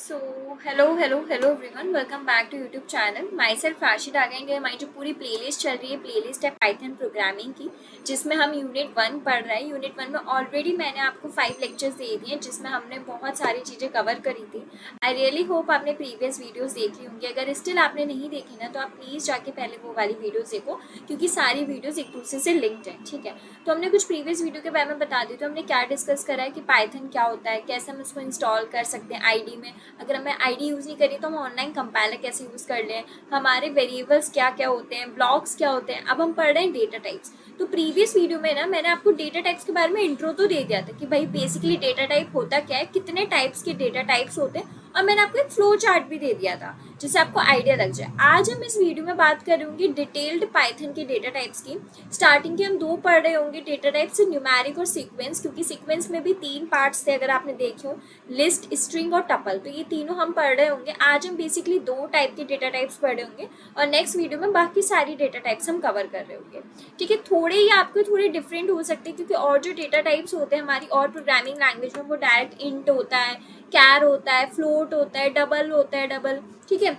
So hello everyone, welcome back to YouTube channel. Myself Rashid आ गए। हमारी जो पूरी प्लेलिस्ट चल रही है, प्लेलिस्ट है पाइथन प्रोग्रामिंग की, जिसमें हम यूनिट 1 पढ़ रहे हैं। यूनिट 1 में ऑलरेडी मैंने आपको 5 लेक्चर्स दे दिए हैं, जिसमें हमने बहुत सारी चीज़ें कवर करी थी। आई रियली होप आपने प्रीवियस वीडियोस देख ली होंगी। अगर स्टिल आपने नहीं देखी ना, तो आप प्लीज़ जाके पहले वो वाली वीडियोज़ देखो, क्योंकि सारी वीडियोज़ एक दूसरे से लिंक्ड हैं। ठीक है, तो हमने कुछ प्रीवियस वीडियो के बारे में बता दी। तो हमने क्या डिस्कस करा है कि पाइथन क्या होता है, कैसे हम इसको इंस्टॉल कर सकते हैं आईडी में। अगर हमें आईडी यूज़ नहीं करी तो हम ऑनलाइन कंपाइलर कैसे यूज़ कर लें, हमारे वेरिएबल्स क्या क्या होते हैं, ब्लॉक्स क्या होते हैं। अब हम पढ़ रहे हैं डेटा टाइप्स। तो प्रीवियस वीडियो में ना मैंने आपको डेटा टाइप्स के बारे में इंट्रो तो दे दिया था कि भाई बेसिकली डेटा टाइप होता क्या है, कितने टाइप्स के डेटा टाइप्स होते हैं, और मैंने आपको एक फ्लो चार्ट भी दे दिया था जिससे आपको आइडिया लग जाए। आज हम इस वीडियो में बात कर रहे होंगे डिटेल्ड पाइथन के डेटा टाइप्स की। स्टार्टिंग के हम 2 पढ़ रहे होंगे डेटा टाइप्स, न्यूमेरिक और सीक्वेंस, क्योंकि सीक्वेंस में भी 3 पार्ट्स थे अगर आपने देखे हो, लिस्ट, स्ट्रिंग और टपल। तो ये तीनों हम पढ़ रहे होंगे। आज हम बेसिकली 2 टाइप के डेटा टाइप्स पढ़ रहे होंगे, और नेक्स्ट वीडियो में बाकी सारी डेटा टाइप्स हम कवर कर रहे होंगे। ठीक है, थोड़े ये आपके थोड़े डिफरेंट हो सकते हैं, क्योंकि और जो डेटा टाइप्स होते हैं हमारी और प्रोग्रामिंग लैंग्वेज में, वो डायरेक्ट इंट होता है, कैर होता है, फ्लोट होता है, डबल होता है, डबल। ठीक है,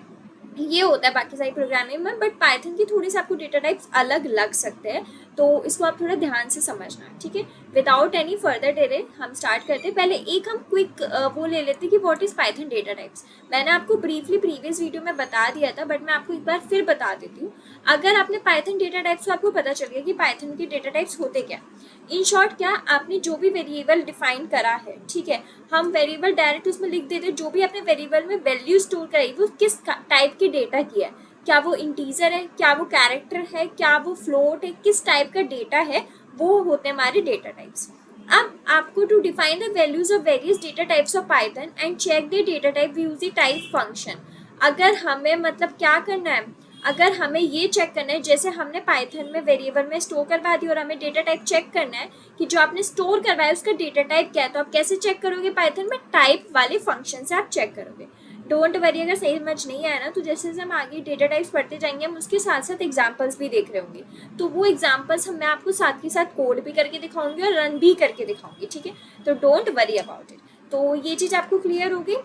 ये होता है बाकी सारी प्रोग्रामिंग में। बट पाइथन की थोड़ी सी आपको डेटा टाइप्स अलग लग सकते हैं, तो इसको आप थोड़ा ध्यान से समझना। ठीक है, विदाउट एनी फर्दर डिले हम स्टार्ट करते हैं। पहले एक हम क्विक वो ले लेते हैं कि what is Python data types. मैंने आपको ब्रीफली प्रीवियस वीडियो में बता दिया था, बट मैं आपको एक बार फिर बता देती हूँ। अगर आपने पाइथन डेटा टाइप्स, तो आपको पता चल गया कि पाइथन के डेटा टाइप्स होते क्या। इन शॉर्ट, क्या आपने जो भी वेरिएबल डिफाइन करा है, ठीक है, हम वेरिएबल डायरेक्ट उसमें लिख देते हैं। जो भी आपने वेरिएबल में वैल्यू स्टोर कराई, वो किस टाइप के डेटा की है, क्या वो इंटीजर है, क्या वो कैरेक्टर है, क्या वो फ्लोट है, किस टाइप का डेटा है, वो होते हैं हमारे डेटा टाइप्स। अब आपको to define the values of various data types of Python and check the data type, we use the type function. अगर हमें मतलब क्या करना है, अगर हमें ये चेक करना है, जैसे हमने पाइथन में वेरिएबल में स्टोर करवा दी और हमें डेटा टाइप चेक करना है कि जो आपने स्टोर करवाया उसका डेटा टाइप क्या है, तो आप कैसे चेक करोगे? पाइथन में टाइप वाले फंक्शन से आप चेक करोगे। डोंट वरी, अगर सही समझ नहीं आया ना, तो जैसे जैसे हम आगे डेटा टाइप्स पढ़ते जाएंगे, हम उसके साथ साथ एग्जांपल्स भी देख रहे होंगे। तो वो एग्जांपल्स मैं आपको साथ के साथ कोड भी करके दिखाऊंगी और रन भी करके दिखाऊंगी। ठीक है, तो डोंट वरी अबाउट इट। तो ये चीज़ आपको क्लियर होगी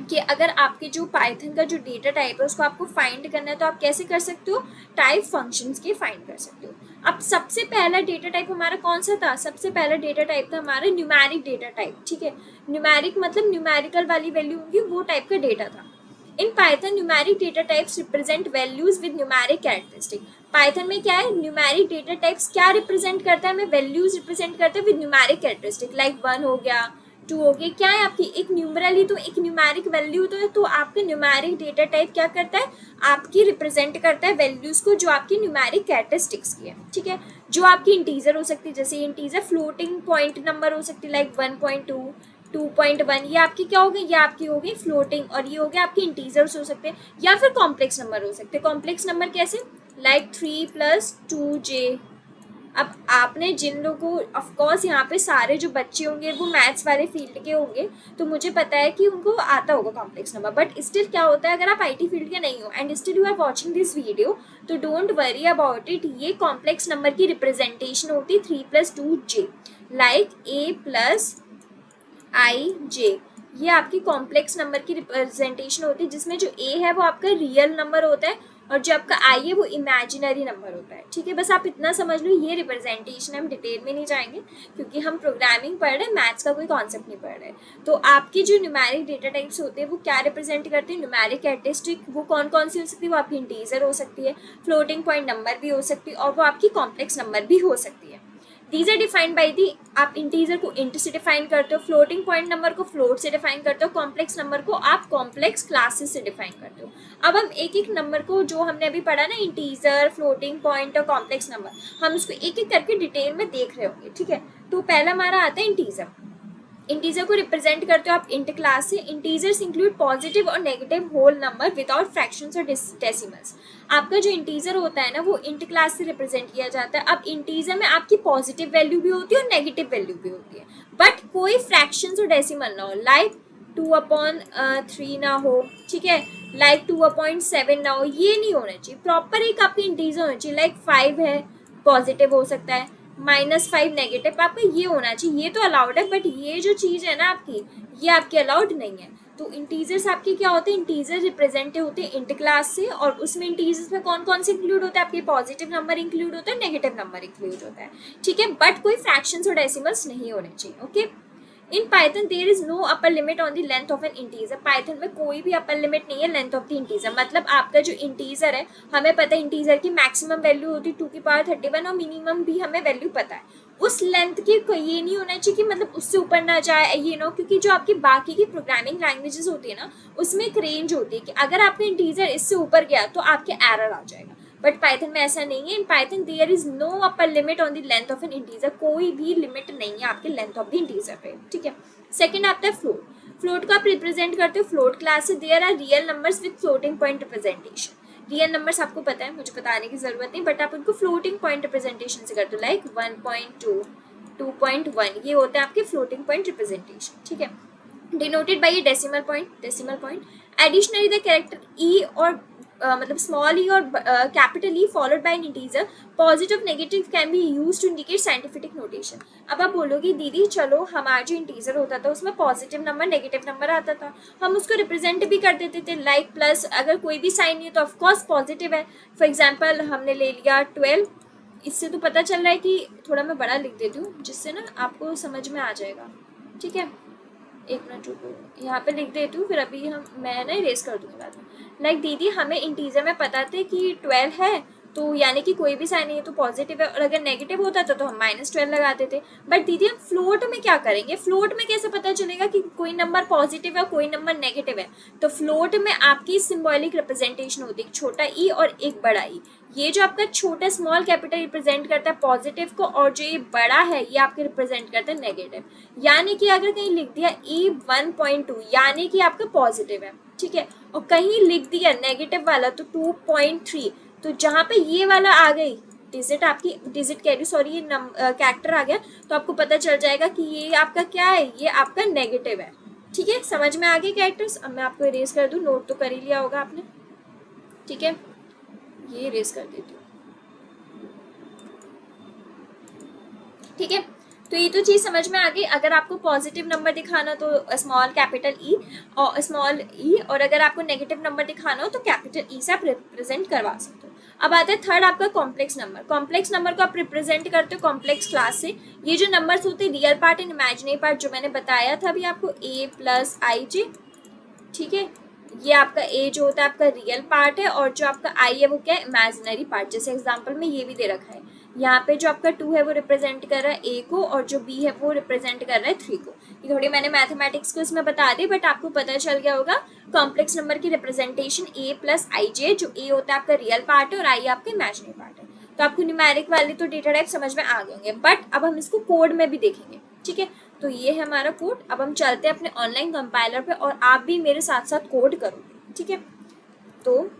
कि अगर आपके जो पाइथन का जो डेटा टाइप है उसको आपको फाइंड करना है, तो आप कैसे कर सकते हो? टाइप फंक्शंस के फाइंड कर सकते हो। अब सबसे पहला डेटा टाइप हमारा कौन सा था? सबसे पहला डेटा टाइप था हमारा न्यूमेरिक डेटा टाइप। ठीक है, न्यूमेरिक मतलब न्यूमेरिकल वाली वैल्यू होंगी, वो टाइप का डेटा था। In Python numeric data types represent values with numeric characteristic. Python में क्या है, न्यूमेरिक डेटा टाइप्स क्या रिप्रेजेंट करता है? हमें वैल्यूज रिप्रेजेंट करते हैं विद न्यूमेरिक कैरेक्टरिस्टिक, लाइक 1 हो गया, 2 हो गया। क्या है आपकी एक न्यूमरल ही तो एक न्यूमेरिक वैल्यू तो है, तो आपका न्यूमेरिक डेटा टाइप क्या करता है? आपकी रिप्रेजेंट करता है वैल्यूज को जो आपकी न्यूमेरिक कैरेक्टरिस्टिक्स की है। ठीक है, जो आपकी इंटीजर हो सकती है, जैसे इंटीजर फ्लोटिंग पॉइंट नंबर हो सकती है, लाइक 1.2, 2.1, ये आपकी क्या हो गई? ये आपकी हो गई फ्लोटिंग, और ये हो गया आपके इंटीजर्स हो सकते हैं, या फिर कॉम्प्लेक्स नंबर हो सकते हैं। कॉम्प्लेक्स नंबर कैसे? Like 3 + 2j। अब आपने जिन लोगों को, ऑफकोर्स यहाँ पे सारे जो बच्चे होंगे वो मैथ्स वाले फील्ड के होंगे, तो मुझे पता है कि उनको आता होगा कॉम्प्लेक्स नंबर। बट स्टिल क्या होता है, अगर आप आईटी फील्ड के नहीं हो and still you are watching this video, तो डोंट वरी अबाउट इट। ये कॉम्प्लेक्स नंबर की रिप्रेजेंटेशन होती है 3 + 2j, like a + i j। ये आपकी कॉम्प्लेक्स नंबर की रिप्रेजेंटेशन होती है, जिसमें जो a है वो आपका रियल नंबर होता है और जो आपका i है वो इमेजिनरी नंबर होता है। ठीक है, बस आप इतना समझ लो, ये रिप्रेजेंटेशन। हम डिटेल में नहीं जाएंगे क्योंकि हम प्रोग्रामिंग पढ़ रहे हैं, मैथ्स का कोई कॉन्सेप्ट नहीं पढ़ रहे। तो आपकी जो न्यूमेरिक डेटा टाइप्स होते हैं वो क्या रिप्रेजेंट करते हैं? Numeric characteristic. वो कौन कौन सी हो सकती है? वो आपकी इंटीजर हो सकती है, फ्लोटिंग पॉइंट नंबर भी हो सकती है, और वो आपकी कॉम्प्लेक्स नंबर भी हो सकती है। These are defined by the, आप इंटीजर को इंट से डिफाइन करते हो, फ्लोटिंग पॉइंट नंबर को फ्लोट से डिफाइन करते हो, कॉम्प्लेक्स नंबर को आप कॉम्प्लेक्स क्लासेस से डिफाइन करते हो। अब हम एक एक नंबर को, जो हमने अभी पढ़ा ना, इंटीजर, फ्लोटिंग पॉइंट और कॉम्प्लेक्स नंबर, हम उसको एक एक करके डिटेल में देख रहे होंगे। ठीक है, तो पहला हमारा आता है इंटीजर। इंटीजर को रिप्रेजेंट करते हो आप इंट क्लास से। इंटीजर्स इंक्लूड पॉजिटिव और negative whole number without fractions और डेसिमल्स। आपका जो इंटीजर होता है ना, वो इंट क्लास से रिप्रेजेंट किया जाता है। अब इंटीजर में आपकी पॉजिटिव वैल्यू भी होती है और नेगेटिव वैल्यू भी होती है, बट कोई फ्रैक्शंस और डेसिमल ना हो, लाइक 2/3 ना हो, ठीक है, लाइक 2/7 ना हो, ये नहीं होना चाहिए। प्रॉपर एक आपकी इंटीजर होना चाहिए, लाइक 5 है, पॉजिटिव हो सकता है, -5 नेगेटिव, आपका ये होना चाहिए। ये तो अलाउड है, बट ये जो चीज़ है ना आपकी, ये आपकी अलाउड नहीं है। तो इंटीजर्स आपके क्या होते हैं, इंटीजर रिप्रेजेंट होते हैं इंट क्लास से, और उसमें इंटीजर्स में कौन कौन से इंक्लूड होता है, आपके पॉजिटिव नंबर इंक्लूड होता है, नेगेटिव नंबर इंक्लूड होता है, ठीक है, बट कोई फ्रैक्शंस और डेसिमल्स नहीं होने चाहिए, okay. In Python there is no upper limit on the length of an integer, Python में कोई भी अपर लिमिट नहीं है लेंथ ऑफ द इंटीजर, मतलब आपका जो इंटीजर है, हमें पता है इंटीजर की मैक्सिमम वैल्यू होती है 2 की पावर 31 और मिनिमम भी हमें वैल्यू पता है, उस लेंथ की ये नहीं होना चाहिए कि मतलब उससे ऊपर ना जाए, ये नो, क्योंकि जो आपकी बाकी की प्रोग्रामिंग लैंग्वेजेस होती है ना, उसमें एक रेंज होती है कि अगर आपका इंटीजर इससे ऊपर गया तो आपके एरर आ जाएगा, बट पाइथन में ऐसा नहीं है। In Python there is no upper limit on the length of an integer, कोई भी लिमिट नहीं है आपके लेंथ ऑफ द इंटीजर पे, ठीक है। सेकंड आता है फ्लोट, फ्लोट को आप रिप्रेजेंट करते हो फ्लोट क्लास से, there are real numbers with floating point representation, real numbers आपको पता है, मुझे बताने की जरूरत नहीं, बट आप उनको फ्लोटिंग पॉइंट रिप्रेजेंटेशन से करते हो, लाइक 1.2 2.1, ये होता है आपके फ्लोटिंग पॉइंट रिप्रेजेंटेशन, ठीक है, denoted by a decimal point. Additionally the character E और मतलब स्मॉल ई और capital E followed by an integer, positive negative can be used to indicate scientific notation. अब आप बोलोगे दीदी चलो हमारा जो इंटीजर होता था उसमें पॉजिटिव नंबर नेगेटिव नंबर आता था, हम उसको रिप्रेजेंट भी कर देते थे लाइक प्लस, अगर कोई भी साइन नहीं है तो ऑफकोर्स पॉजिटिव है, फॉर एग्जाम्पल हमने ले लिया 12, इससे तो पता चल रहा है कि, थोड़ा मैं बड़ा लिख देती हूँ जिससे ना आपको समझ में आ जाएगा, ठीक है, एक मिनट रुको, यहाँ पे लिख देती हूँ, फिर अभी मैं ना इरेज कर दूँगी बाद में। लाइक दीदी हमें इंटीजर में पता था कि 12 है, तो यानी कि कोई भी साइन नहीं है तो पॉजिटिव है, और अगर नेगेटिव होता था तो हम -12 लगाते थे, बट दीदी हम फ्लोट में क्या करेंगे, फ्लोट में कैसे पता चलेगा कि कोई नंबर पॉजिटिव है कोई नंबर नेगेटिव है, तो फ्लोट में आपकी सिंबॉलिक रिप्रेजेंटेशन होती है, छोटा ई और एक बड़ा ई, ये जो आपका छोटा स्मॉल कैपिटल रिप्रेजेंट करता है पॉजिटिव को, और जो ये बड़ा है ये आपके रिप्रेजेंट करता है नेगेटिव, यानी कि अगर कहीं लिख दिया ई 1.2 यानी कि आपका पॉजिटिव है, ठीक है, और कहीं लिख दिया नेगेटिव वाला तो 2.3, तो जहाँ पे ये वाला आ गई डिजिट, आपकी डिजिट कह रही सॉरी, ये कैरेक्टर आ गया, तो आपको पता चल जाएगा कि ये आपका क्या है, ये आपका नेगेटिव है, ठीक है, समझ में आ गए कैरेक्टर्स। अब मैं आपको इरेज कर दूँ, नोट तो कर ही लिया होगा आपने, ठीक है, ये इरेज कर देती हूँ, ठीक है, तो ये तो चीज़ समझ में आ गई। अगर आपको पॉजिटिव नंबर दिखाना तो स्मॉल कैपिटल ई और स्मॉल ई, और अगर आपको नेगेटिव नंबर दिखाना हो तो कैपिटल ई से आप रिप्रेजेंट करवा सकते हो। अब आता है थर्ड आपका कॉम्प्लेक्स नंबर, कॉम्प्लेक्स नंबर को आप रिप्रेजेंट करते हो कॉम्प्लेक्स क्लास से, ये जो नंबर्स होते हैं real part and imaginary part, जो मैंने बताया था अभी आपको a + ij, ठीक है, ये आपका a जो होता है आपका रियल पार्ट है, और जो आपका i है वो क्या है, इमेजिनरी पार्ट, जैसे एग्जांपल में ये भी दे रखा है, यहाँ पे जो आपका 2 है वो रिप्रेजेंट कर रहा है a को, और जो b है वो रिप्रेजेंट कर रहा है 3 को। ये थोड़ी मैंने मैथमेटिक्स को इसमें बता दी, बट आपको पता चल गया होगा कॉम्प्लेक्स नंबर की रिप्रेजेंटेशन a + ij, जो a होता है आपका रियल पार्ट है और i आपका इमेजिनरी पार्ट है। तो आपको न्यूमेरिक वाले तो डेटा टाइप समझ में आ गए होंगे, बट अब हम इसको कोड में भी देखेंगे, ठीक है, तो ये है हमारा कोड। अब हम चलते हैं अपने ऑनलाइन कंपाइलर पे, और आप भी मेरे साथ साथ कोड करोगे, ठीक है। तो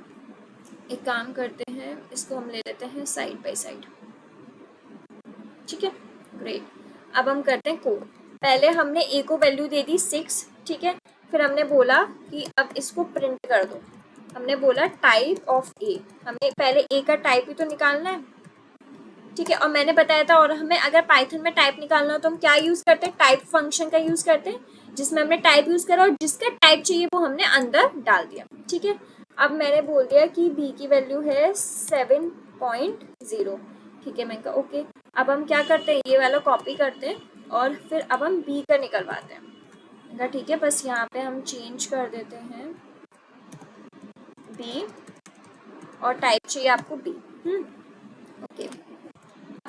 एक काम करते हैं, इसको हम ले लेते हैं साइड बाय साइड, ठीक है, ग्रेट। अब हम करते हैं कोड। पहले हमने a को वैल्यू दे दी 6, ठीक है, फिर हमने बोला कि अब इसको प्रिंट कर दो, हमने बोला टाइप ऑफ a, हमें पहले a का टाइप ही तो निकालना है, ठीक है, और मैंने बताया था, और हमें अगर पाइथन में टाइप निकालना हो तो हम क्या यूज करते हैं, टाइप फंक्शन का यूज करते हैं, जिसमें हमने टाइप यूज करा और जिसका टाइप चाहिए वो हमने अंदर डाल दिया, ठीक है। अब मैंने बोल दिया कि b की वैल्यू है 7.0, ठीक है, मैंने कहा ओके। अब हम क्या करते हैं, ये वाला कॉपी करते हैं, और फिर अब हम b का निकलवाते हैं, ठीक है, बस यहाँ पे हम चेंज कर देते हैं b, और टाइप चाहिए आपको b, ओके।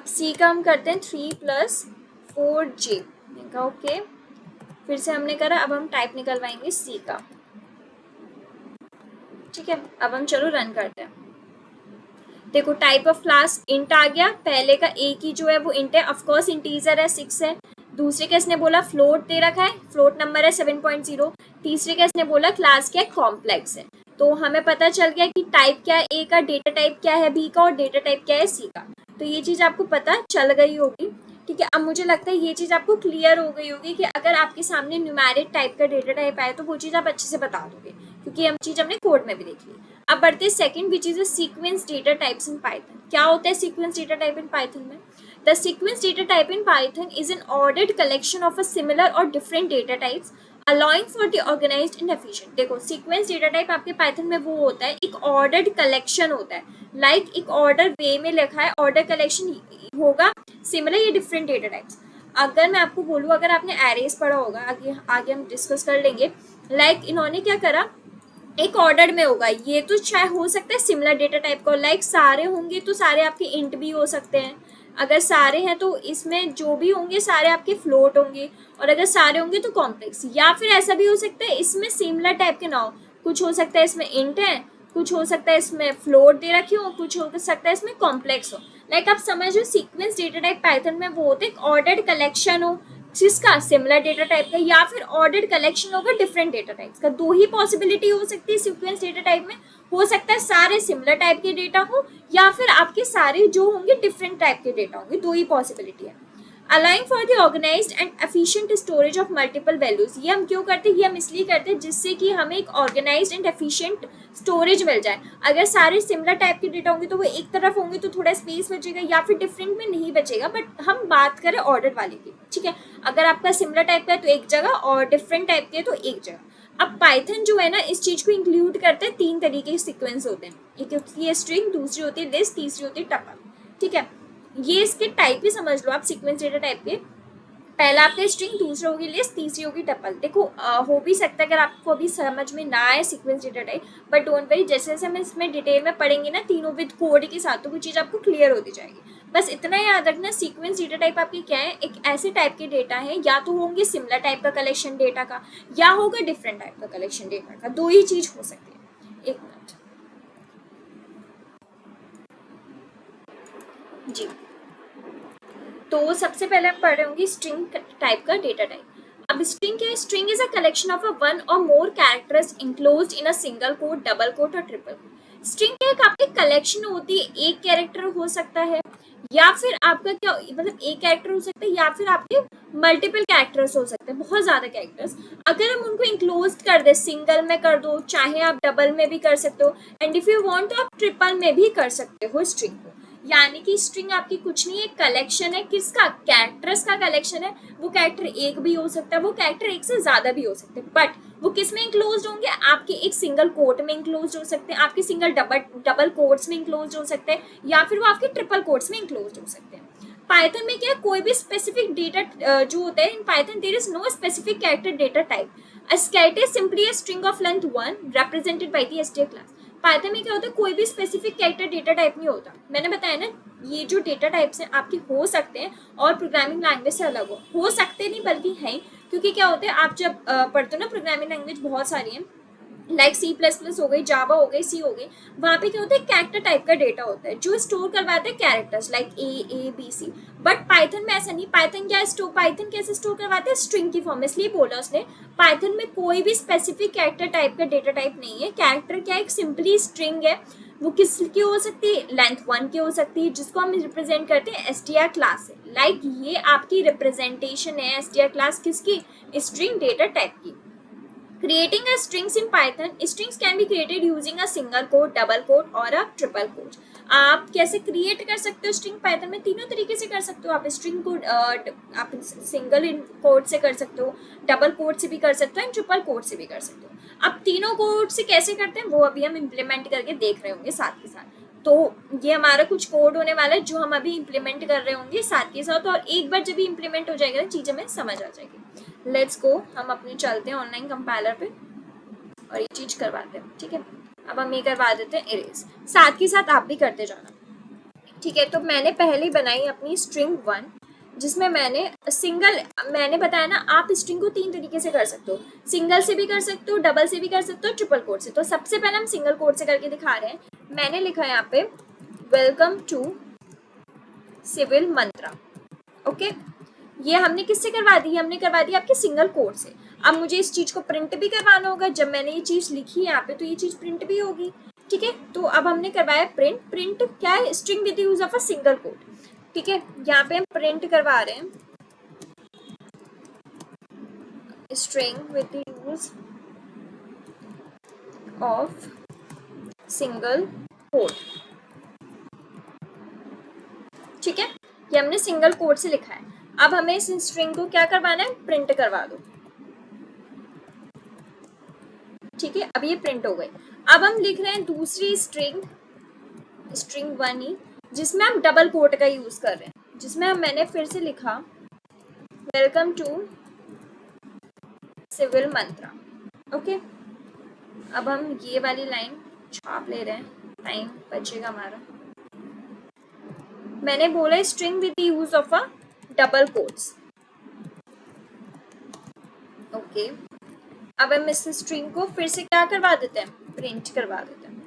C का हम करते हैं 3 + 4j, ओके, फिर से हमने करा, अब हम टाइप निकलवाएंगे C का, ठीक है। अब हम चलो रन करते हैं, देखो टाइप ऑफ क्लास इंट आ गया, पहले का a की जो है वो इंट है, ऑफकोर्स इंटीजर है 6 है, दूसरे का इसने बोला फ्लोट दे रखा है, फ्लोट नंबर है 7.0, तीसरे का इसने बोला क्लास क्या है, कॉम्प्लेक्स है, तो हमें पता चल गया कि टाइप क्या है a का, डेटा टाइप क्या है b का, और डेटा टाइप क्या है c का, तो ये चीज़ आपको पता चल गई होगी, ठीक है। अब मुझे लगता है ये चीज़ आपको क्लियर हो गई होगी कि अगर आपके सामने न्यूमेरिक टाइप का डेटा टाइप आए तो वो चीज़ आप अच्छे से बता दोगे, क्योंकि हम चीज़ हमने कोड में भी देख ली। अब बढ़ते हैं second, which is a sequence data types in Python. क्या होता है sequence data type in Python में? The sequence data type in Python is an ordered collection of a similar or different data types allowing for the organised and efficient. देखो sequence data type आपके Python में वो होता है, एक ordered collection होता है, लाइक एक ऑर्डर वे में लिखा है, ऑर्डर कलेक्शन होगा। सिमिलर ये डिफरेंट डेटा टाइप्स। अगर मैं आपको बोलूँ, अगर आपने एरेज पढ़ा होगा, आगे आगे हम डिस्कस कर लेंगे, लाइक इन्होंने क्या करा, एक ऑर्डर में होगा, ये तो शायद हो सकता है सिमिलर डेटा टाइप का, लाइक सारे होंगे तो सारे आपके इंट भी हो सकते हैं, अगर सारे हैं तो इसमें जो भी होंगे सारे आपके फ्लोट होंगे, और अगर सारे होंगे तो कॉम्प्लेक्स। या फिर ऐसा भी हो सकता है इसमें सिमिलर टाइप के ना हो, कुछ हो सकता है इसमें इंट है, कुछ हो सकता है इसमें फ्लोट दे रखी हो, कुछ हो सकता है इसमें कॉम्प्लेक्स हो। लाइक आप समझ लो सीक्वेंस डेटा टाइप पाइथन में वो होते हैं ऑर्डर्ड कलेक्शन हो जिसका सिमिलर डेटा टाइप का, या फिर ऑर्डर्ड कलेक्शन होगा डिफरेंट डेटा टाइप्स का। दो ही पॉसिबिलिटी हो सकती है सीक्वेंस डेटा टाइप में, हो सकता है सारे सिमिलर टाइप के डेटा हो, या फिर आपके सारे जो होंगे डिफरेंट टाइप के डेटा होंगे, दो ही पॉसिबिलिटी है। Allowing for the organised and efficient storage of multiple values, ये हम क्यों करते हैं, ये हम इसलिए करते हैं जिससे कि हमें एक ऑर्गेनाइज्ड एंड एफिशिएंट स्टोरेज मिल जाए। अगर सारे सिमिलर टाइप के डेटा होंगे तो वो एक तरफ होंगे तो थोड़ा स्पेस बचेगा, या फिर डिफरेंट में नहीं बचेगा, बट हम बात करें ऑर्डर वाले की, ठीक है। अगर आपका सिमिलर टाइप का है तो एक जगह, और डिफरेंट टाइप के है तो एक जगह। अब पाइथन जो है ना इस चीज को इंक्लूड करते हैं, तीन तरीके के सीक्वेंस होते हैं, एक होती है स्ट्रिंग, दूसरी होती है लिस्ट, तीसरी होती है टपल, ठीक है। ये इसके टाइप ही समझ लो आप सीक्वेंस डेटा टाइप के, पहला आपका स्ट्रिंग, दूसरा होगी लिस्ट, तीसरी होगी टपल। देखो हो भी सकता है अगर आपको अभी समझ में ना आए sequence data type, but don't worry, जैसे जैसे हम इसमें डिटेल में पढ़ेंगे ना तीनों विद कोड के साथ, तो वो चीज़ आपको क्लियर होती जाएगी। बस इतना याद रखना, सीक्वेंस डेटा टाइप आपके क्या है, एक ऐसे टाइप के डेटा है, या तो होंगे सिमिलर टाइप का कलेक्शन डेटा का, या होगा डिफरेंट टाइप का कलेक्शन डेटा का, दो ही चीज़ हो सकती है। एक मिनट जी। तो सबसे पहले हम पढ़ रहे होंगे स्ट्रिंग टाइप का डेटा टाइप। अब स्ट्रिंग क्या है, string is a collection of a one or more characters enclosed in a single quote, double quote or triple quote. String क्या है, आपकी कलेक्शन होती है, एक कैरेक्टर हो सकता है, या फिर आपका क्या मतलब एक कैरेक्टर हो सकता है, या फिर आपके मल्टीपल कैरेक्टर्स हो सकते हैं, बहुत ज्यादा कैरेक्टर्स। अगर हम उनको इंक्लोज कर दे, सिंगल में कर दो, चाहे आप डबल में भी कर सकते हो, एंड इफ यू वांट तो आप ट्रिपल में भी कर सकते हो स्ट्रिंग को। यानी कि स्ट्रिंग आपकी कुछ नहीं है, कलेक्शन है, किसका, कैरेक्टर्स का कलेक्शन है। वो कैरेक्टर एक भी हो सकता है, वो कैरेक्टर एक से ज्यादा भी हो सकते हैं, बट वो किस में इंक्लोज होंगे, आपके एक सिंगल कोट में इंक्लोज हो सकते हैं, आपके सिंगल डबल कोट्स में इंक्लोज हो सकते हैं, या फिर वो आपके ट्रिपल कोट्स में इंक्लोज हो सकते हैं। पाइथन में क्या, कोई भी स्पेसिफिक डेटा जो होता है in Python, there is no specific character data type. A scat is simply a string of length 1 represented by the str class. Python में क्या होता है, कोई भी स्पेसिफिक कैरेक्टर डेटा टाइप नहीं होता। मैंने बताया ना, ये जो डेटा टाइप्स हैं आपके हो सकते हैं और प्रोग्रामिंग लैंग्वेज से अलग हो सकते नहीं बल्कि हैं, क्योंकि क्या होता है आप जब पढ़ते हो ना, प्रोग्रामिंग लैंग्वेज बहुत सारी हैं, लाइक C++ हो गई, जावा हो गई, सी हो गई, वहाँ पे क्या होता है कैरेक्टर टाइप का डेटा होता है जो स्टोर करवाते हैं characters like A B C। But Python में ऐसा नहीं, पाइथन कैसे स्टोर करवाते हैं, स्ट्रिंग की फॉर्म में। इसलिए बोला उसने पाइथन में कोई भी स्पेसिफिक कैरेक्टर टाइप का डेटा टाइप नहीं है। कैरेक्टर क्या, एक सिंपली स्ट्रिंग है, वो किसकी हो सकती है, लेंथ 1 की हो सकती है, जिसको हम रिप्रेजेंट करते हैं str क्लास से। लाइक ये आपकी रिप्रेजेंटेशन है str क्लास किसकी, स्ट्रिंग डेटा टाइप की। Creating a strings in Python, strings can be created using a single quote, double quote और a triple quote। आप कैसे क्रिएट कर सकते हो स्ट्रिंग पाइथन में, तीनों तरीके से कर सकते हो आप। स्ट्रिंग को आप सिंगल कोट से कर सकते हो, डबल कोट से भी कर सकते हो, एंड ट्रिपल कोट से भी कर सकते हो। अब तीनों कोड से कैसे करते हैं वो अभी हम इम्प्लीमेंट करके देख रहे होंगे साथ के साथ। तो ये हमारा कुछ कोड होने वाला है जो हम अभी इम्प्लीमेंट कर रहे होंगे साथ के साथ, और एक बार जब भी इम्प्लीमेंट हो जाएगा चीज़ें हमें समझ आ जाएगी। लेट्स गो, हम अपने चलते हैं ऑनलाइन कंपाइलर पे और ये चीज़ करवाते हैं, ठीक है। अब हम ये करवा देते हैं इरेज, साथ के साथ आप भी करते जाना, ठीक है। तो मैंने पहले बनाई अपनी स्ट्रिंग 1, जिसमें मैंने बताया ना, आप स्ट्रिंग को तीन तरीके से कर सकते हो, सिंगल से भी कर सकते हो, डबल से भी कर सकते हो, ट्रिपल कोड से। तो सबसे पहले हम सिंगल कोड से करके दिखा रहे हैं। मैंने लिखा है यहाँ पे welcome to civil Mantra, okay. ये हमने किससे करवा दी, हमने करवा दी आपके सिंगल कोड से। अब मुझे इस चीज को प्रिंट भी करवाना होगा, जब मैंने ये चीज लिखी है यहाँ पे तो ये चीज प्रिंट भी होगी, ठीक है। तो अब हमने करवाया प्रिंट क्या है, string with use of a single code, ठीक है। यहाँ पे हम प्रिंट करवा रहे हैं string with use of single code, ठीक है। ये हमने सिंगल कोड से लिखा है। अब हमें इस स्ट्रिंग को क्या करवाना है, प्रिंट करवा दो। ठीक है, अब ये प्रिंट हो गई। अब हम लिख रहे हैं दूसरी स्ट्रिंग, स्ट्रिंग 1 ही, जिसमें हम डबल कोट का यूज कर रहे हैं, जिसमें हम मैंने फिर से लिखा welcome to civil Mantra. Okay, अब हम ये वाली लाइन छाप ले रहे हैं, टाइम बचेगा हमारा। मैंने बोला string with the use of a double quotes. Okay, अब हम इस स्ट्रिंग को फिर से क्या करवा देते हैं, प्रिंट करवा देते हैं,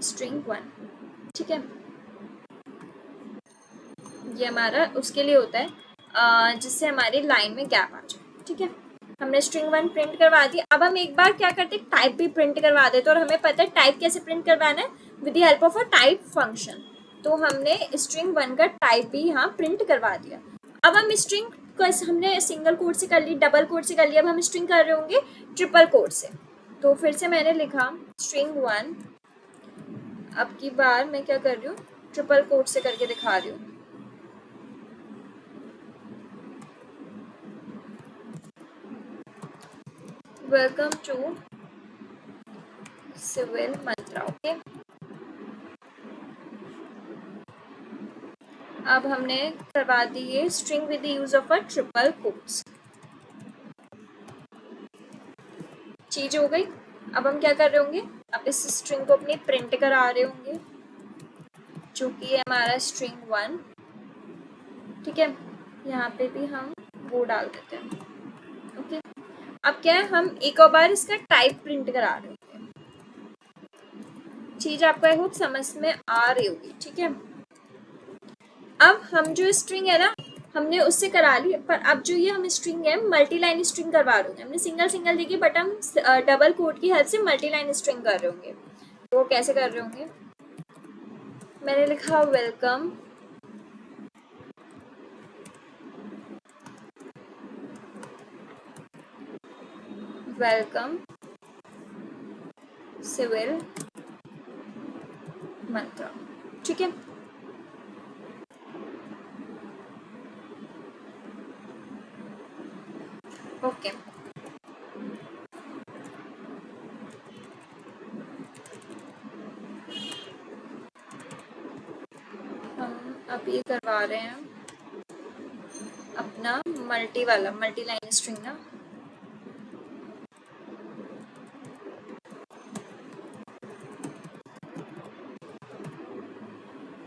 स्ट्रिंग 1। ठीक है, ये हमारा उसके लिए होता है जिससे हमारी लाइन में गैप आ जाए। ठीक है, हमने स्ट्रिंग 1 प्रिंट करवा दी। अब हम एक बार क्या करते हैं, टाइप भी प्रिंट करवा देते हैं, और हमें पता है टाइप कैसे प्रिंट करवाना है, with the help of a type function. तो हमने स्ट्रिंग 1 का टाइप भी यहाँ प्रिंट करवा दिया। अब हम स्ट्रिंग को हमने सिंगल कोट से कर ली, डबल कोट से कर लिया, अब हम स्ट्रिंग कर रहे होंगे ट्रिपल कोट से। तो फिर से मैंने लिखा स्ट्रिंग 1, अब की बार मैं क्या कर रही हूँ, ट्रिपल कोट से करके दिखा रही हूँ। Welcome to civil Mantra. Okay, अब हमने करवा दी ये string with the use of a triple quotes. चीज हो गई। अब हम क्या कर रहे होंगे, अब इस स्ट्रिंग को अपनी प्रिंट करा रहे होंगे, जो कि है हमारा स्ट्रिंग 1। ठीक है, यहाँ पे भी हम वो डाल देते हैं। ओके, अब क्या है, हम एक और बार इसका टाइप प्रिंट करा रहे होंगे। चीज आपको आई होप समझ में आ रही होगी। ठीक है, अब हम जो स्ट्रिंग है ना, हमने उससे करा ली, पर अब जो ये हम स्ट्रिंग है मल्टी लाइन स्ट्रिंग करवा रहे होंगे। हमने सिंगल सिंगल देखी, बट हम डबल कोट की हेल्प से मल्टी लाइन स्ट्रिंग कर रहे होंगे। तो वो कैसे कर रहे होंगे, मैंने लिखा वेलकम वेलकम सिविल मंत्रा। ठीक है, ओके, हम अब ये करवा रहे हैं अपना मल्टी वाला, मल्टी लाइन स्ट्रिंग ना।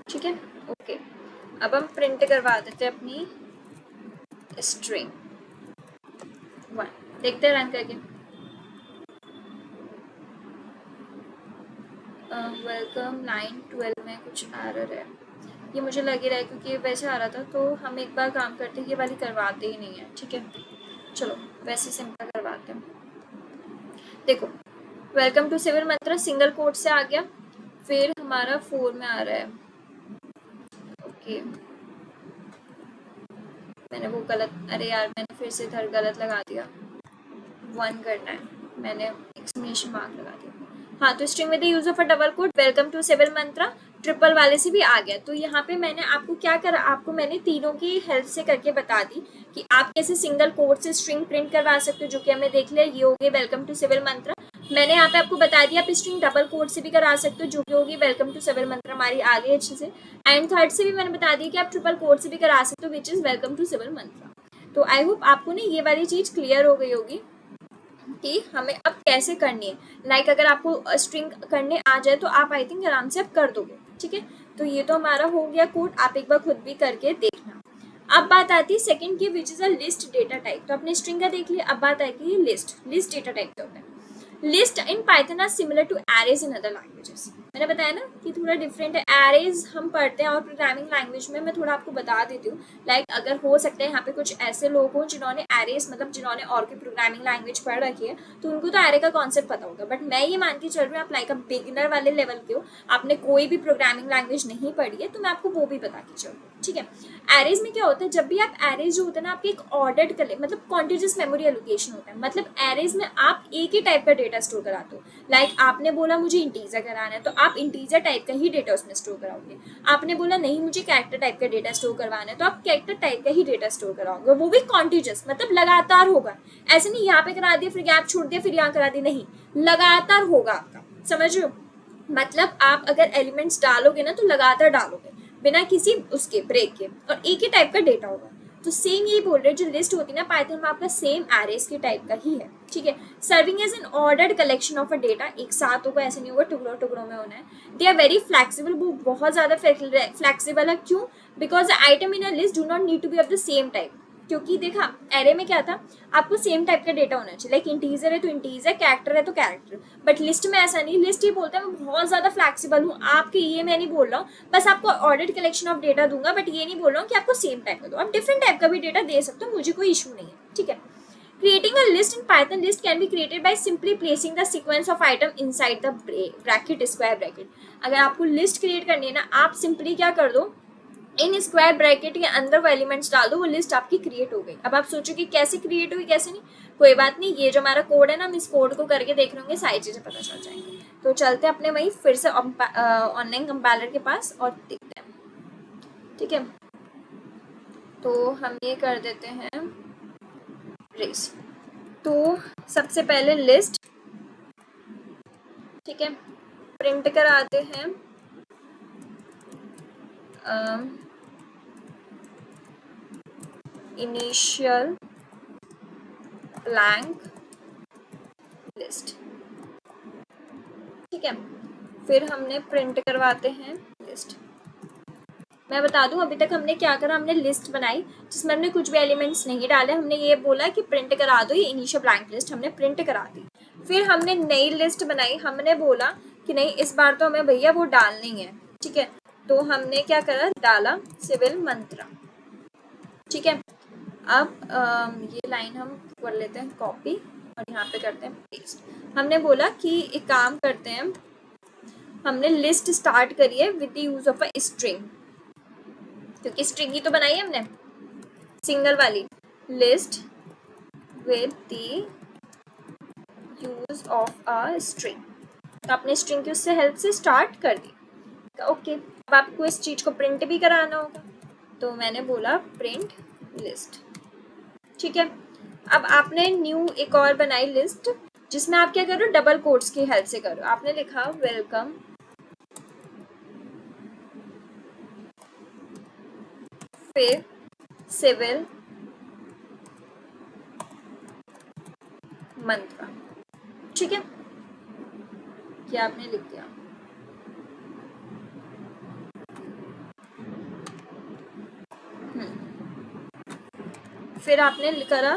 ठीक है, ओके, अब हम प्रिंट करवा देते हैं अपनी स्ट्रिंग 1। देखते हैं रन करके। वेलकम लाइन 12 में कुछ एरर है, ये मुझे लग ही रहा है, क्योंकि वैसे आ रहा था। तो हम एक बार काम करते हैं, ये वाली करवाते ही नहीं है। ठीक है, चलो वैसे सिंपल करवाते हैं। देखो, welcome to civil Mantra single quote से आ गया, फिर हमारा 4 में आ रहा है। ओके, मैंने वो गलत, अरे यार मैंने फिर से इधर गलत लगा दिया, 1 करना है, मैंने एक्सक्लेमेशन मार्क लगा दिया। हाँ, तो string with the use of a double quote welcome to civil Mantra triple वाले से भी आ गया। तो यहाँ पे मैंने आपको क्या करा, आपको मैंने तीनों की हेल्प से करके बता दी कि आप कैसे सिंगल कोट से स्ट्रिंग प्रिंट करवा सकते हो, जो कि हमने देख लिया, ये हो गई वेलकम टू सिविल मंत्रा। मैंने यहाँ पे आपको बता दिया आप स्ट्रिंग डबल कोट से भी करा सकते हो, जो कि होगी वेलकम टू सिविल मंत्रा, हमारी आ गई अच्छे से। एंड थर्ड से भी मैंने बता दिया कि आप ट्रिपल कोट से भी करा सकते हो, which is welcome to civil Mantra. तो आई होप आपको ना ये वाली चीज क्लियर हो गई होगी कि हमें अब कैसे करनी है। लाइक अगर आपको स्ट्रिंग करने आ जाए तो आप आई थिंक आराम से आप कर दोगे। ठीक है, तो ये तो हमारा हो गया कोड, आप एक बार खुद भी करके देखना। अब बात आती है सेकंड की, विच is a list data type. तो अपने स्ट्रिंग का देख लिया, अब बात आएगी ये लिस्ट डेटा टाइप क्या होता है। List in Python are similar to arrays in other languages. मैंने बताया ना कि थोड़ा डिफरेंट है। एरेज हम पढ़ते हैं और प्रोग्रामिंग लैंग्वेज में, मैं थोड़ा आपको बता देती हूँ। लाइक अगर हो सकता है यहाँ पे कुछ ऐसे लोग हों जिन्होंने एरेज मतलब जिन्होंने और की प्रोग्रामिंग लैंग्वेज पढ़ रखी है, तो उनको तो एरे का कॉन्सेप्ट पता होगा। बट मैं ये मानती चल रही हूँ आप लाइक अ बिगिनर वाले लेवल के हो, आपने कोई भी प्रोग्रामिंग लैंग्वेज नहीं पढ़ी है, तो मैं आपको वो भी बता के चलूँ। ठीक है। एरेज में क्या होता है, जब भी आप एरेज जो होता है ना आपके एक ऑर्डर्ड मतलब कॉन्टिन्यूस मेमोरी एलोकेशन होता है। मतलब एरेज में आप एक ही टाइप का डेटा स्टोर कराते हो। लाइक आपने बोला मुझे इंटीजर कराना है तो आप इंटीजर टाइप का ही डेटा उसमें स्टोर कराओगे। आपने बोला नहीं मुझे कैरेक्टर टाइप का डेटा स्टोर करवाना है तो आप कैरेक्टर टाइप का ही डेटा स्टोर कराओगे, वो भी कॉन्टिन्यूस मतलब लगातार होगा। ऐसे नहीं यहाँ पे करा दिया फिर गैप छोड़ दिया फिर यहाँ करा दिया, नहीं, लगातार होगा आपका। समझ रहे हो? मतलब आप अगर एलिमेंट्स डालोगे ना तो लगातार डालोगे बिना किसी उसके ब्रेक के, और एक ही टाइप का डेटा होगा। तो सेम यही बोल रहे हैं, जो लिस्ट होती है ना पाइथन में आपका सेम एरेज के टाइप का ही है। ठीक है। Serving as an ordered collection of a data, एक साथ होगा, ऐसे नहीं होगा, टुकड़ों टुकड़ों में होना है। दे आर वेरी फ्लेक्सिबल, वो बहुत ज्यादा फ्लेक्सिबल है। क्यों? Because item in a list do not need to be of the same type. क्योंकि देखा एरे में क्या था, आपको सेम टाइप का डेटा होना चाहिए। लाइक इंटीजर है तो इंटीजर, कैरेक्टर है तो कैरेक्टर। बट लिस्ट में ऐसा नहीं, लिस्ट ये बोलता है मैं बहुत ज्यादा फ्लेक्सिबल हूँ आपके, ये मैं नहीं बोल रहा हूँ बस आपको ऑर्डर्ड कलेक्शन ऑफ डेटा दूंगा, बट ये नहीं बोल रहा हूँ कि आपको सेम टाइप का दो, आप डिफरेंट टाइप का भी डेटा दे सकते हो, मुझे कोई इशू नहीं है। ठीक है। Creating a list in Python, list can be created by simply placing the sequence of item inside the bracket, square bracket. अगर आपको लिस्ट क्रिएट करनी है ना, आप सिंपली क्या कर दो, इन स्क्वायर ब्रैकेट के अंदर वो एलिमेंट्स डाल दो, वो लिस्ट आपकी क्रिएट हो गई। अब आप सोचो कि कैसे क्रिएट हुई कैसे नहीं, कोई बात नहीं, ये जो हमारा कोड है ना, हम इस कोड को करके देख रहे होंगे, सारी चीजें पता चल जाएंगी। तो चलते हैं अपने वही फिर से ऑनलाइन कंपाइलर के पास और देखते हैं। ठीक है, तो हम ये कर देते हैं रेस। तो सबसे पहले लिस्ट, ठीक है, प्रिंट कराते हैं इनिशियल ब्लैंक लिस्ट। ठीक है, फिर हमने प्रिंट करवाते हैं लिस्ट। मैं बता दूं अभी तक हमने क्या करा, हमने लिस्ट बनाई जिसमें हमने कुछ भी एलिमेंट्स नहीं डाले, हमने ये बोला कि प्रिंट करा दो ये इनिशियल ब्लैंक लिस्ट, हमने प्रिंट करा दी। फिर हमने नई लिस्ट बनाई, हमने बोला कि नहीं इस बार तो हमें भैया वो डालनी है। ठीक है, तो हमने क्या करा, डाला सिविल मंत्रा। ठीक है, अब ये लाइन हम कर लेते हैं कॉपी और यहाँ पे करते हैं पेस्ट। हमने बोला कि एक काम करते हैं, हमने लिस्ट स्टार्ट करी है with the use of a string, क्योंकि स्ट्रिंग ही तो बनाई है हमने सिंगल वाली, list with the use of a string. तो आपने स्ट्रिंग की उससे हेल्प से स्टार्ट कर दी। ओके, अब आपको इस चीज को प्रिंट भी कराना होगा, तो मैंने बोला प्रिंट लिस्ट। ठीक है, अब आपने न्यू एक और बनाई लिस्ट जिसमें आप क्या करो, डबल कोट्स की हेल्प से करो। आपने लिखा वेलकम फिर सिविल मंत्रा। ठीक है, क्या आपने लिख दिया। फिर आपने करा,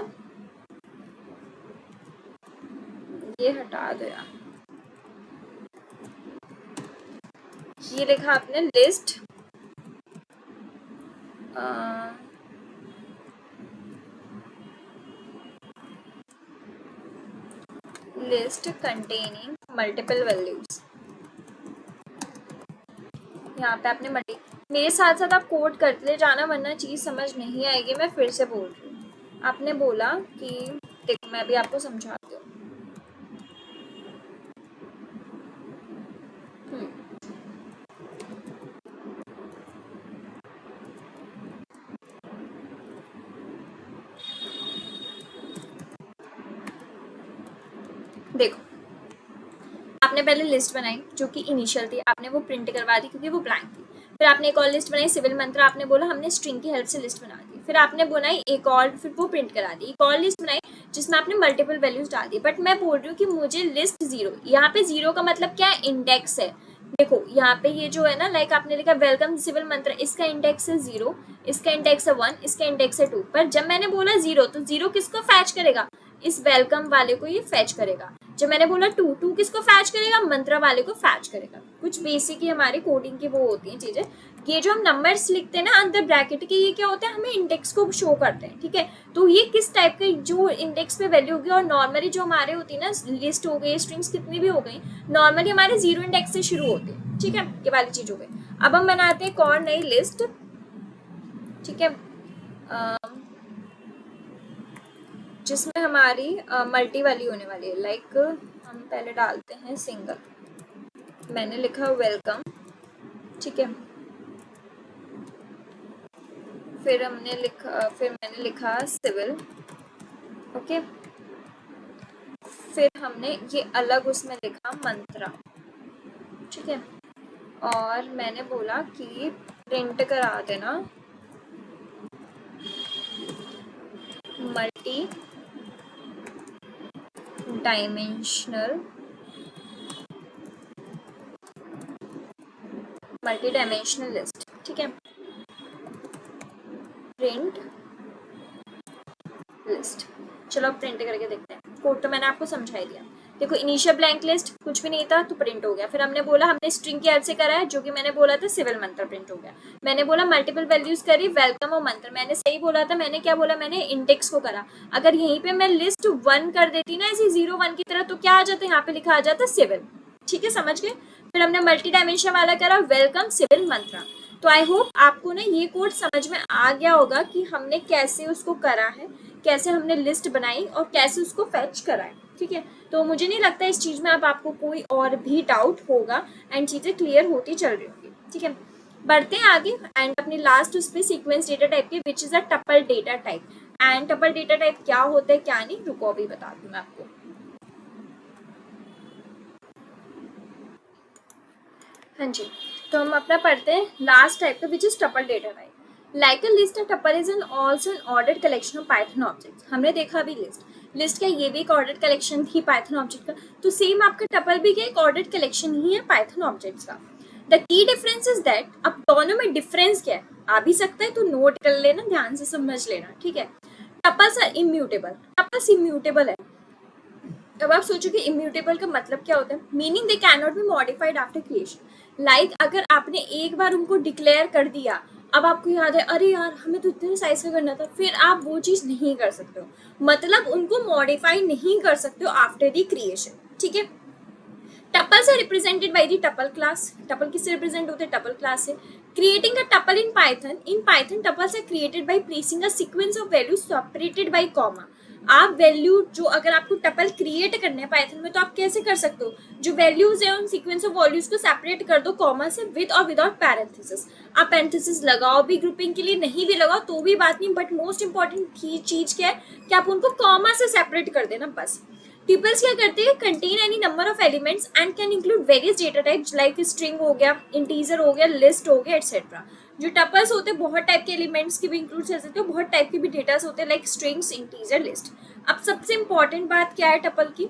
ये हटा दो यार, ये लिखा आपने list list containing multiple values. यहाँ पे आपने मेरे साथ साथ आप कोड करते जाना वरना चीज समझ नहीं आएगी। मैं फिर से बोल रही हूँ, आपने बोला कि देखो मैं भी आपको समझाती हूँ। देखो आपने पहले लिस्ट बनाई जो कि इनिशियल थी, आपने वो प्रिंट करवा दी क्योंकि वो ब्लैंक थी। फिर आपने एक और लिस्ट बनाई सिविल मंत्रा, आपने बोला हमने स्ट्रिंग की हेल्प से लिस्ट बना दी। फिर आपने बनाई एक और, फिर वो प्रिंट करा दी। एक और लिस्ट बनाई जिसमें आपने मल्टीपल वैल्यूज डाल दी। बट मैं बोल रही हूँ कि मुझे लिस्ट जीरो, यहाँ पे जीरो का मतलब क्या है, इंडेक्स है। देखो यहाँ पे ये जो है ना, लाइक आपने लिखा वेलकम सिविल मंत्र, इसका इंडेक्स है 0, इसका इंडेक्स है 1, इसका इंडेक्स है 2। पर जब मैंने बोला 0 तो 0 किसको फैच करेगा, इस वेलकम वाले को ये फैच करेगा। जब मैंने बोला 2 किसको फैच करेगा, मंत्रा वाले को फैच करेगा। कुछ बेसिक ही हमारी कोडिंग की वो होती हैं चीजें। ये जो हम नंबर्स लिखते हैं ना अंदर ब्रैकेट के, ये क्या होता है, हमें इंडेक्स को शो करते हैं। ठीक है, तो ये किस टाइप के जो इंडेक्स पे वैल्यू होगी, और नॉर्मली जो हमारे होती है ना लिस्ट हो गई, स्ट्रिंग्स कितनी भी हो गई, नॉर्मली हमारे 0 इंडेक्स से शुरू होते हैं। ठीक है, ये वाली चीज हो गई। अब हम बनाते हैं एक और नई लिस्ट ठीक है, जिसमें हमारी मल्टी वाली होने वाली है। लाइक हम पहले डालते हैं सिंगल, मैंने लिखा वेलकम, ठीक है, फिर मैंने लिखा सिविल, ओके, फिर हमने ये अलग उसमें लिखा मंत्रा, ठीक है, और मैंने बोला कि प्रिंट करा देना मल्टी डायमेंशनल लिस्ट, ठीक है, प्रिंट लिस्ट। चलो अब प्रिंट करके देखते हैं। कोड तो मैंने आपको समझा ही दिया। देखो इनिशियल ब्लैंक लिस्ट कुछ भी नहीं था तो प्रिंट हो गया। फिर हमने बोला हमने स्ट्रिंग की हेल्प से करा है, जो कि मैंने बोला था सिविल मंत्र, प्रिंट हो गया। मैंने बोला मल्टीपल वैल्यूज करी वेलकम और मंत्र, मैंने सही बोला था। मैंने क्या बोला, मैंने इंडेक्स को करा। अगर यहीं पे मैं लिस्ट 1 कर देती ना ऐसी 0 1 की तरह, तो क्या आ जाता, यहाँ पे लिखा आ जाता सिविल, ठीक है, समझ गए। फिर हमने मल्टी डायमेंशन वाला करा वेलकम सिविल मंत्रा। तो आई होप आपको ना ये कोड समझ में आ गया होगा कि हमने कैसे उसको करा है, कैसे हमने लिस्ट बनाई और कैसे उसको फेच कराए, ठीक है। तो मुझे नहीं लगता इस चीज में अब आपको कोई और भी डाउट होगा एंड चीजें क्लियर होती चल रही होंगी, ठीक है। बढ़ते हैं आगे एंड अपनी लास्ट उस पे सीक्वेंस डेटा टाइप की, विच is a tuple data type. And tuple data type क्या होता है क्या नहीं, रुको अभी बता दूं मैं आपको। हाँ जी, तो हम अपना पढ़ते हैं लास्ट टाइप का, which is tuple data type. Like a list, a tuple is an also an ordered collection of Python objects. हमने देखा अभी लिस्ट क्या, ये भी एक ऑर्डर्ड कलेक्शन थी पाइथन ऑब्जेक्ट का। तो सेम आपका टपल भी क्या, एक ऑर्डर्ड कलेक्शन ही है पाइथन ऑब्जेक्ट्स का। The key difference is that, अब दोनों में डिफरेंस क्या है आ भी सकता है, तो नोट कर लेना, ध्यान से समझ लेना, ठीक है। Tuples are immutable, tuples immutable है। अब आप सोचो कि इम्यूटेबल का मतलब क्या होता है, meaning they can not be modified after creation. Like अगर आपने एक बार उनको डिक्लेयर कर दिया, अब आपको याद है अरे यार हमें तो इतने साइज का करना था, फिर आप वो चीज नहीं कर सकते हो, मतलब उनको मॉडिफाई नहीं कर सकते हो आफ्टर दी क्रिएशन, ठीक है। Tuples are represented by the tuple class. Tuple किससे रिप्रेजेंट होते हैं, टपल क्लास से। Creating a tuple in Python tuples are created by placing a sequence of values separated by comma. आप value जो अगर आपको टपल क्रिएट करने हैं पाइथन में, तो आप कैसे कर सकते हो, जो वैल्यूज है उन सीक्वेंस ऑफ वैल्यूज को सेपरेट कर दो कॉमा से, विद और विदाउट पैरेंथेसिस। आप पैरेंथेसिस लगाओ भी ग्रुपिंग के लिए, नहीं भी लगाओ तो भी बात नहीं, बट मोस्ट इंपॉर्टेंट चीज क्या है कि आप उनको कॉमा से सेपरेट कर देना बस। ट्यूपल्स क्या करते हैं, contain any number of elements and can include various data types like string हो गया, इंटीजर हो गया, लिस्ट हो गया, एटसेट्रा। जो टपल्स होते हैं बहुत टाइप के एलिमेंट्स की भी इंक्लूड कर सकते हो, बहुत टाइप के भी डेटास होते हैं लाइक स्ट्रिंग्स, इंटीजर, लिस्ट। अब सबसे इंपॉर्टेंट बात क्या है टपल की,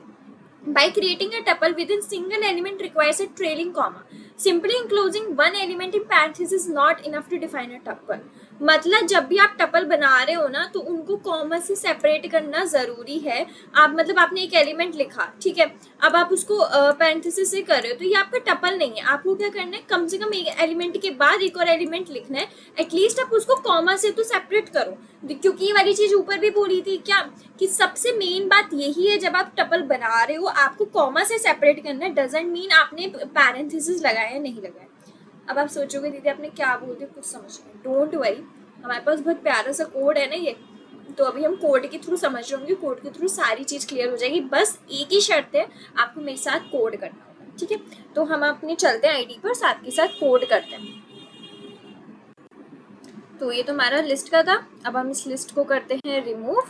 by creating a tuple within single element requires a trailing comma. Simply enclosing one element in parenthesis is not enough to define a tuple. मतलब जब भी आप टपल बना रहे हो ना, तो उनको कॉमा से सेपरेट करना जरूरी है। आप मतलब आपने एक एलिमेंट लिखा, ठीक है, अब आप उसको पैरेंथेसिस से कर रहे हो, तो ये आपका टपल नहीं है। आपको क्या करना है, कम से कम एक एलिमेंट के बाद एक और एलिमेंट लिखना है, एटलीस्ट आप उसको कॉमा से तो सेपरेट करो। क्योंकि ये वाली चीज ऊपर भी बोली थी क्या, कि सबसे मेन बात यही है, जब आप टपल बना रहे हो आपको कॉमा से सेपरेट करना है, डजंट मीन आपने पैरेंथेसिस लगाया नहीं लगाया। अब आप सोचोगे दीदी आपने क्या बोल दिया, कुछ समझ नहीं, डोंट वरी, हमारे पास बहुत प्यारा सा कोड है ना ये, तो अभी हम कोड के थ्रू समझ रहे होंगे, कोड के थ्रू सारी चीज क्लियर हो जाएगी। बस एक ही शर्त है, आपको मेरे साथ कोड करना होगा, ठीक है। तो हम अपने चलते हैं आईडी पर, साथ के साथ कोड करते हैं। तो ये तो हमारा लिस्ट का था। अब हम इस लिस्ट को करते हैं रिमूव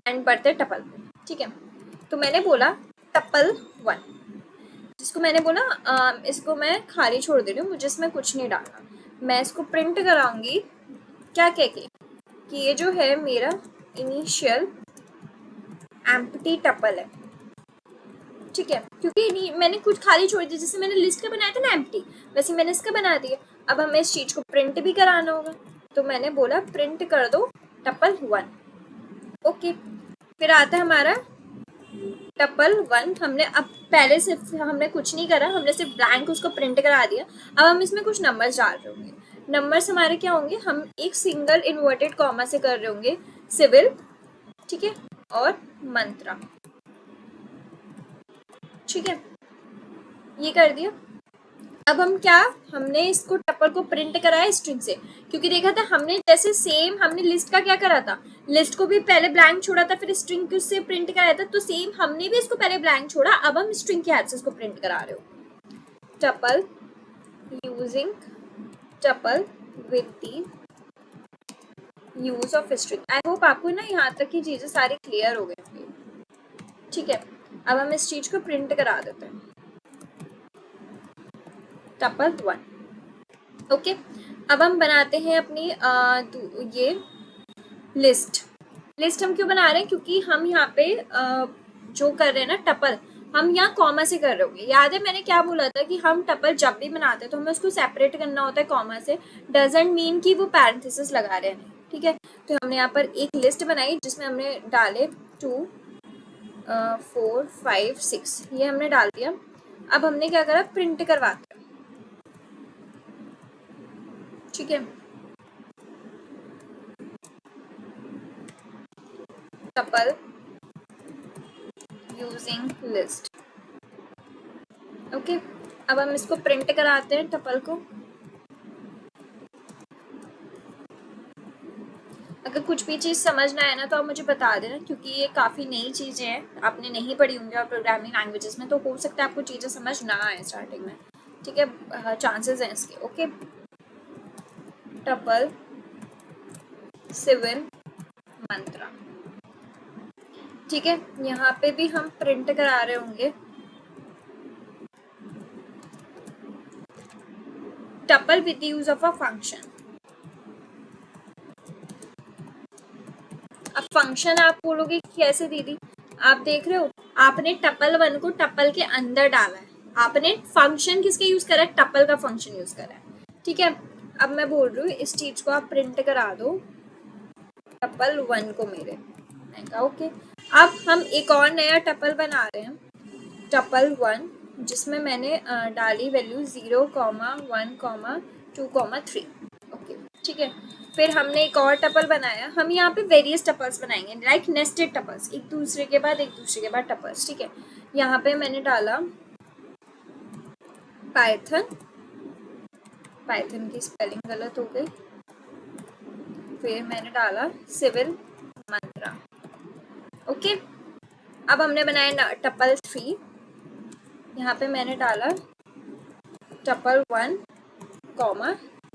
एंड बढ़ते हैं टपल पे, ठीक है। तो मैंने बोला टपल 1, जिसको मैंने बोला इसको मैं खाली छोड़ दे रही हूँ, मुझे इसमें कुछ नहीं डालना। मैं इसको प्रिंट कराऊंगी क्या कह के, कि ये जो है मेरा इनिशियल एम्प्टी टपल है, ठीक है, क्योंकि मैंने कुछ खाली छोड़ दिया, जैसे मैंने लिस्ट का बनाया था ना एम्प्टी, वैसे मैंने इसका बना दिया। अब हमें इस चीज को प्रिंट भी कराना होगा, तो मैंने बोला प्रिंट कर दो टपल 1, ओके। फिर आता है हमारा टपल 1, हमने अब पहले से हमने कुछ नहीं करा, हमने सिर्फ ब्लैंक उसको प्रिंट करा दिया। अब हम इसमें कुछ नंबर्स डाल रहे होंगे, नंबर्स हमारे क्या होंगे, हम एक सिंगल इन्वर्टेड कॉमा से कर रहे होंगे सिविल, ठीक है, और मंत्रा, ठीक है, ये कर दिया। अब हम क्या, हमने इसको टपल को प्रिंट कराया स्ट्रिंग से, क्योंकि देखा था हमने जैसे सेम हमने लिस्ट का क्या करा था, लिस्ट को भी पहले ब्लैंक छोड़ा था, फिर स्ट्रिंग से प्रिंट कराया था, तो सेम हमने भी इसको पहले ब्लैंक छोड़ा, अब हम स्ट्रिंग के हेल्प से इसको प्रिंट करा रहे हो। Tuple using tuple with the use of string. I hope आपको ना यहाँ तक की चीजें सारी क्लियर हो गई होंगी। ठीक है, अब हम इस चीज को प्रिंट करा देते हैं, टपल 1। ओके, अब हम बनाते हैं अपनी ये लिस्ट हम क्यों बना रहे हैं, क्योंकि हम यहाँ पे जो कर रहे हैं ना टपल, हम यहाँ कॉमा से कर रहे होंगे। याद है मैंने क्या बोला था कि हम टपल जब भी बनाते हैं तो हमें उसको सेपरेट करना होता है कॉमा से, डजंट मीन कि वो पैरेंथेसिस लगा रहे हैं। ठीक है, तो हमने यहाँ पर एक लिस्ट बनाई जिसमें हमने डाले 2 4 5 6, ये हमने डाल दिया। अब हमने क्या करा, प्रिंट करवाते हैं। ठीक है, टपल यूजिंग लिस्ट। ओके, अब हम इसको प्रिंट कराते हैं टपल को। अगर कुछ भी चीज़ समझ ना आए ना तो आप मुझे बता देना, क्योंकि ये काफ़ी नई चीज़ें हैं, आपने नहीं पढ़ी होंगी और प्रोग्रामिंग लैंग्वेजेस में, तो हो सकता है आपको चीज़ें समझ ना आए स्टार्टिंग में। ठीक है, चांसेस हैं इसके। ओके, टपल सिविल मंत्रा। ठीक है, यहाँ पे भी हम प्रिंट करा रहे होंगे tuple with the use of a function. अब फंक्शन आप बोलोगे कैसे दीदी, आप देख रहे हो आपने टपल 1 को टपल के अंदर डाला है, आपने फंक्शन किसके यूज करा है, टपल का फंक्शन यूज करा है। ठीक है, अब मैं बोल रही हूँ इस चीज को आप प्रिंट करा दो टपल 1 को मेरे। मैं कहा ओके, अब हम एक और नया टपल बना रहे हैं, टपल 1, जिसमें मैंने डाली वैल्यू 0, 1, 2, 3। ओके, ठीक है, फिर हमने एक और टपल बनाया। हम यहाँ पे वेरियस टपल्स बनाएंगे, लाइक नेस्टेड टपल्स, एक दूसरे के बाद टपल्स। ठीक है, यहाँ पे मैंने डाला पाइथन की स्पेलिंग गलत हो गई, फिर मैंने डाला सिविल मंत्रा। ओके, अब हमने बनाया टपल 3, यहाँ पे मैंने डाला टपल 1,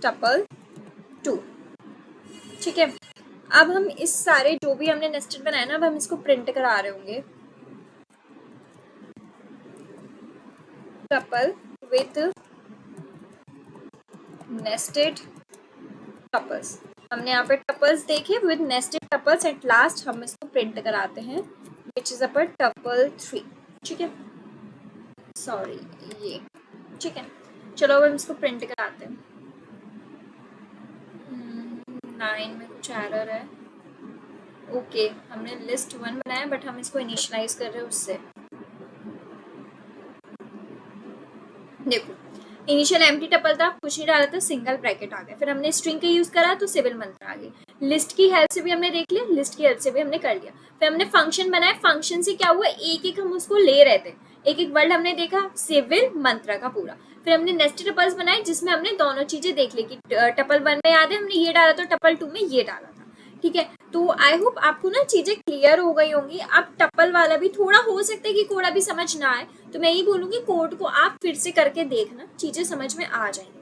टपल 2। ठीक है, अब हम इस सारे जो भी हमने नेस्टेड बनाया ना, अब हम इसको प्रिंट करा रहे होंगे, टपल विथ नेस्टेड टपल्स। हमने यहाँ पे टपल्स देखे with nested tuples, at last हम इसको प्रिंट कराते हैं विच इज अपर टपल 3। ठीक है, सॉरी ये। ठीक है, चलो अब हम इसको प्रिंट कराते हैं। 9 में कुछ एरर है। ओके, हमने लिस्ट 1 बनाया बट हम इसको इनिशियलाइज कर रहे हैं उससे। देखो, इनिशियल एम्प्टी टपल था, कुछ नहीं डाला था, सिंगल ब्रैकेट आ गया, फिर हमने स्ट्रिंग का यूज करा तो सिविल मंत्र आ गई। लिस्ट की हेल्प से भी हमने देख लिया, लिस्ट की हेल्प से भी हमने कर लिया। फिर हमने फंक्शन बनाया, फंक्शन से क्या हुआ, एक एक हम उसको ले रहे थे, एक एक वर्ड हमने देखा, सिविल मंत्र का पूरा। फिर हमने नेस्टेड टपल्स बनाए जिसमें हमने दोनों चीजें देख ली कि टपल 1 में याद है हमने ये डाला था, टपल 2 में ये डाला था। ठीक है, तो आई होप आपको ना चीजें क्लियर हो गई होंगी। आप टपल वाला भी थोड़ा हो सकता है कि कोड अभी समझ ना आए, तो मैं यही बोलूंगी कोड को आप फिर से करके देखना, चीजें समझ में आ जाएंगी।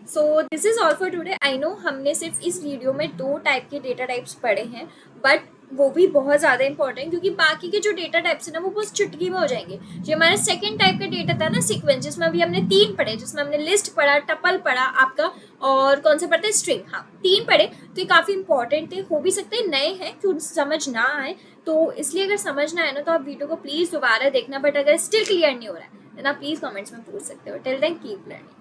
So this is all for today. I know हमने सिर्फ इस वीडियो में 2 टाइप के डेटा टाइप्स पढ़े हैं, बट वो भी बहुत ज़्यादा इंपॉर्टेंट, क्योंकि बाकी के जो डेटा टाइप्स है ना वो बहुत चुटकी में हो जाएंगे। जो हमारा सेकंड टाइप का डेटा था ना सीक्वेंस, जिसमें अभी हमने 3 पढ़े, जिसमें हमने लिस्ट पढ़ा, टपल पढ़ा आपका, और कौन सा पढ़ता है, स्ट्रिंग। हाँ, 3 पढ़े, तो ये काफ़ी इंपॉर्टेंट थे। हो भी सकते हैं नए हैं क्यों समझ ना आए, तो इसलिए अगर समझ ना आए ना तो आप वीडियो को प्लीज़ दोबारा देखना, बट अगर स्टिल क्लियर नहीं हो रहा है तो आप प्लीज़ कमेंट्स में पूछ सकते हो। Till then keep learning.